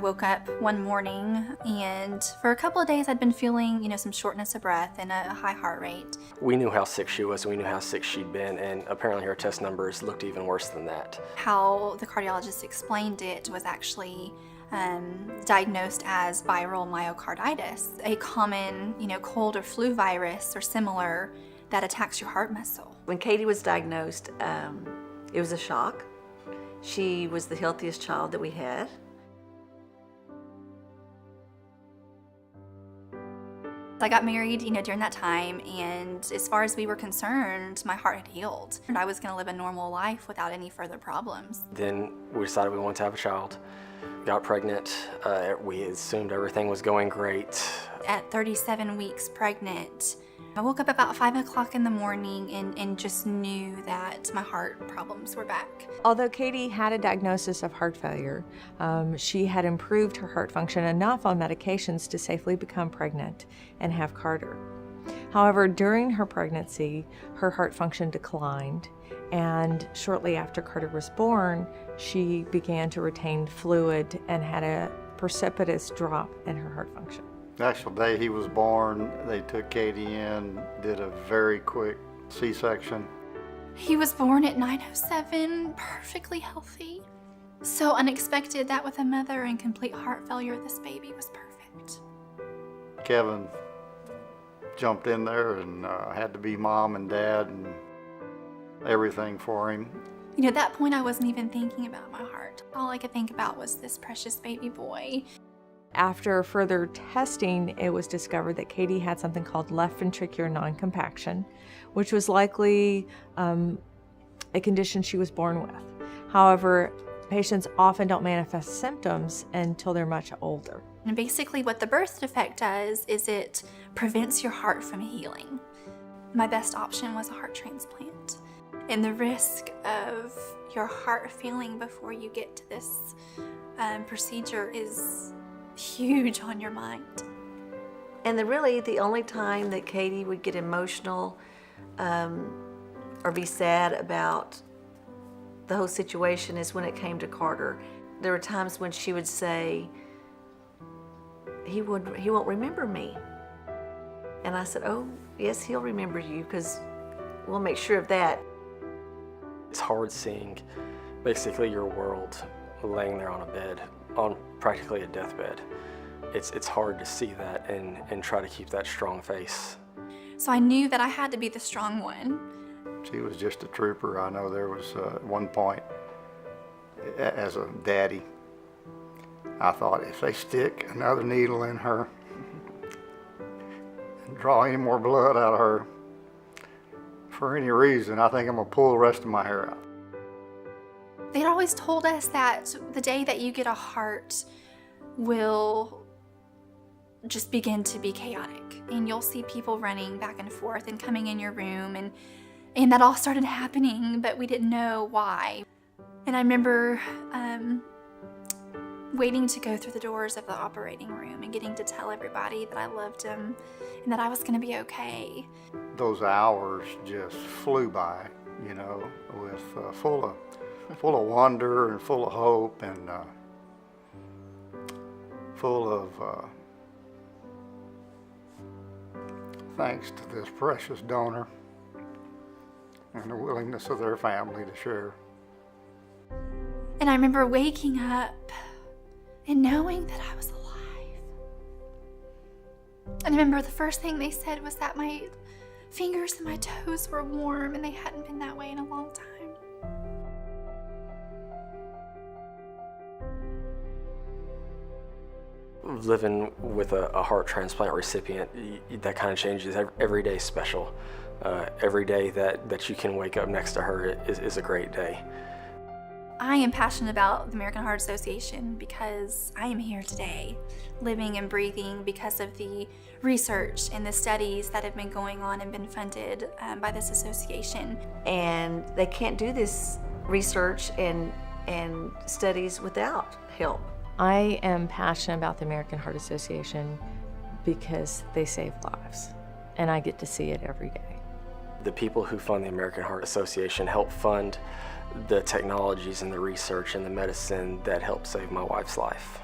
woke up one morning, and for a couple of days I'd been feeling, some shortness of breath and a high heart rate. We knew how sick she was, and we knew how sick she'd been, and apparently her test numbers looked even worse than that. How the cardiologist explained it was actually diagnosed as viral myocarditis, a common, cold or flu virus or similar that attacks your heart muscle. When Kayde was diagnosed, it was a shock. She was the healthiest child that we had. I got married, during that time, and as far as we were concerned, my heart had healed. And I was going to live a normal life without any further problems. Then we decided we wanted to have a child. Got pregnant. We assumed everything was going great. At 37 weeks pregnant, I woke up about 5 o'clock in the morning and just knew that my heart problems were back. Although Kayde had a diagnosis of heart failure, she had improved her heart function enough on medications to safely become pregnant and have Carter. However, during her pregnancy, her heart function declined, and shortly after Carter was born, she began to retain fluid and had a precipitous drop in her heart function. The actual day he was born, they took Kayde in, did a very quick C-section. He was born at 9:07, perfectly healthy. So unexpected that with a mother and complete heart failure, this baby was perfect. Kevin jumped in there and had to be mom and dad and everything for him. At that point, I wasn't even thinking about my heart. All I could think about was this precious baby boy. After further testing, it was discovered that Kayde had something called left ventricular non-compaction, which was likely a condition she was born with. However, patients often don't manifest symptoms until they're much older. And basically what the birth defect does is it prevents your heart from healing. My best option was a heart transplant. And the risk of your heart failing before you get to this procedure is huge on your mind. And really the only time that Kayde would get emotional or be sad about the whole situation is when it came to Carter. There were times when she would say, he won't remember me. And I said, oh, yes, he'll remember you, because we'll make sure of that. It's hard seeing basically your world laying there on a bed, on practically a deathbed. It's hard to see that and try to keep that strong face. So I knew that I had to be the strong one. She was just a trooper. I know there was one point, as a daddy, I thought if they stick another needle in her and draw any more blood out of her for any reason, I think I'm gonna pull the rest of my hair out. They'd always told us that the day that you get a heart will just begin to be chaotic, and you'll see people running back and forth and coming in your room, and that all started happening, but we didn't know why. And I remember waiting to go through the doors of the operating room and getting to tell everybody that I loved them and that I was gonna be okay. Those hours just flew by, with full of wonder and full of hope and full of thanks to this precious donor and the willingness of their family to share. And I remember waking up and knowing that I was alive. And I remember the first thing they said was that my fingers and my toes were warm, and they hadn't been that way in a long time. Living with a heart transplant recipient, that kind of changes. Every day special. Every day that you can wake up next to her is a great day. I am passionate about the American Heart Association because I am here today, living and breathing because of the research and the studies that have been going on and been funded by this association. And they can't do this research and studies without help. I am passionate about the American Heart Association because they save lives, and I get to see it every day. The people who fund the American Heart Association help fund the technologies and the research and the medicine that helped save my wife's life.